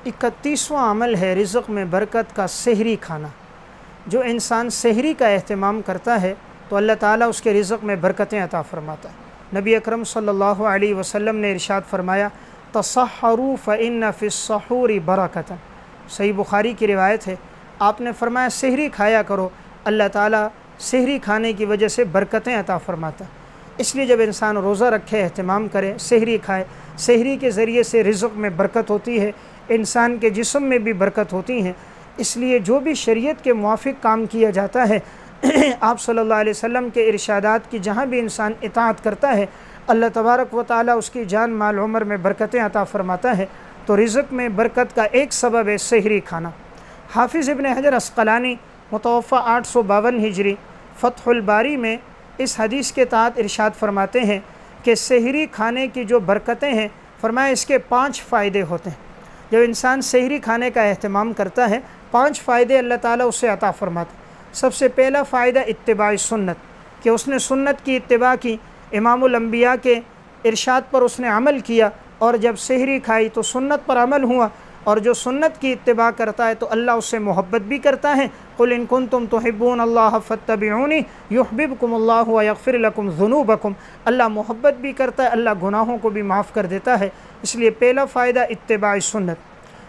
31वां अमल है रिज़्क़ में बरकत का सहरी खाना। जो इंसान सहरी का एहतमाम करता है तो अल्लाह ताला उसके रिज़्क़ में बरकतें अता फ़रमाता है। नबी अकरम सल्लल्लाहु अलैहि वसल्लम ने इरशाद फरमाया, तसहरू फ़इन्न फ़िस्सहूरि बरकतन। सही बुखारी की रिवायत है, आपने फरमाया सहरी खाया करो, अल्लाह ताला सहरी खाने की वजह से बरकतें अता फ़रमाता है। इसलिए जब इंसान रोज़ा रखे, एहतमाम करे, सहरी खाए, सहरी के ज़रिए से रिज़्क़ में बरकत होती है, इंसान के जिस्म में भी बरकत होती है। इसलिए जो भी शरीयत के मुआफ़िक काम किया जाता है आप सल्लल्लाहु अलैहि वसल्लम के इरशादात की जहाँ भी इंसान इताअत करता है, अल्लाह तबारक व तआला उसकी जान माल उम्र में बरकतें अता फ़रमाता है। तो रिज़्क़ में बरकत का एक सबब है सहरी खाना। हाफिज़ इब्न हजर अस्क़लानी मुतवफ़ा 852 हिजरी फ़त्हुल बारी में इस हदीस के तहत इरशाद फरमाते हैं कि सहरी खाने की जो बरकतें हैं, फरमाया इसके 5 फ़ायदे होते हैं। जब इंसान सहरी खाने का एहतमाम करता है, 5 फ़ायदे अल्लाह ताला उससे अता फ़रमाता है। सबसे पहला फ़ायदा इत्तिबा सुन्नत, कि उसने सुन्नत की इत्तिबा की, इमामुल अंबिया के इरशाद पर उसने अमल किया, और जब सहरी खाई तो सुन्नत पर अमल हुआ। और जो सुन्नत की इत्तिबा करता है तो अल्लाह उससे मोहब्बत भी करता है। कुल इन कुंतुम तुहिब्बून अल्लाह फत्तबिऊनी युहब्बिबकुमुल्लाहु व यग़फ़िर लकुम ज़ुनूबकुम। अल्लाह मोहब्बत भी करता है, अल्लाह गुनाहों को भी माफ़ कर देता है। इसलिए पहला फ़ायदा इत्तिबा सुन्नत।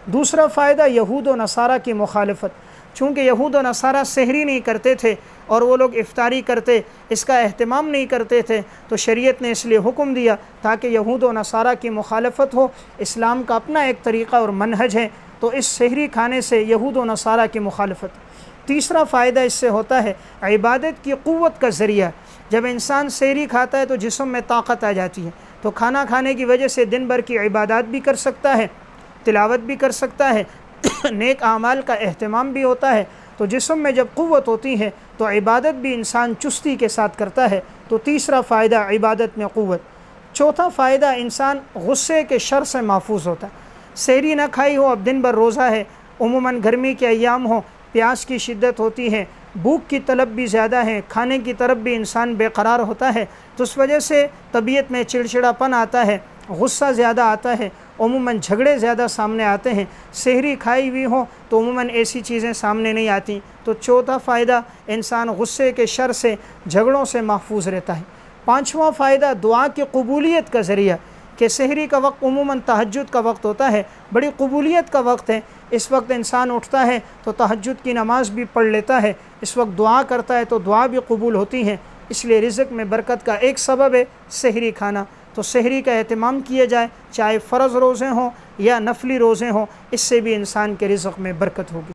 दूसरा फ़ायदा यहूद व नसारा की मुखालफत। चूँकि यहूद व नसारा सहरी नहीं करते थे और वो लोग इफ्तारी करते, इसका अहतमाम नहीं करते थे, तो शरीयत ने इसलिए हुक्म दिया ताकि यहूद व नसारा की मुखालफत हो। इस्लाम का अपना एक तरीक़ा और मनहज है, तो इस सहरी खाने से यहूद व नसारा की मुखालफत। तीसरा फ़ायदा इससे होता है इबादत की क़ुव्वत का ज़रिया। जब इंसान सहरी खाता है तो जिस्म में ताकत आ जाती है, तो खाना खाने की वजह से दिन भर की इबादत भी कर सकता है, तिलावत भी कर सकता है, नेक आमाल का एहतमाम भी होता है। तो जिस्म में जब क़ुव्वत होती है तो इबादत भी इंसान चुस्ती के साथ करता है। तो तीसरा फ़ायदा इबादत में क़ुव्वत। चौथा फ़ायदा इंसान गुस्से के शर से महफूज होता है। सहरी ना खाई हो, अब दिन भर रोज़ा है, उमूमन गर्मी के अय्याम हो, प्यास की शिद्दत होती है, भूख की तलब भी ज़्यादा है, खाने की तरफ भी इंसान बेकरार होता है, तो उस वजह से तबीयत में चिड़चिड़ापन आता है, गुस्सा ज़्यादा आता है, उमूमन झगड़े ज़्यादा सामने आते हैं। सहरी खाई हुई हो तो उमूमन ऐसी चीज़ें सामने नहीं आती। तो चौथा फ़ायदा इंसान गुस्से के शर से, झगड़ों से महफूज रहता है। पाँचवा फ़ायदा दुआ की कबूलियत का ज़रिया, कि सहरी का वक्त उमूमन तहज्जुद का वक्त होता है, बड़ी कबूलियत का वक्त है। इस वक्त इंसान उठता है तो तहज्जुद की नमाज़ भी पढ़ लेता है, इस वक्त दुआ करता है तो दुआ भी कबूल होती हैं। इसलिए रिज़्क़ में बरकत का एक सबब है सहरी खाना। तो सहरी का एहतमाम किया जाए, चाहे फ़र्ज़ रोज़े हों या नफली रोज़े हों, इससे भी इंसान के रिज़्क़ में बरकत होगी।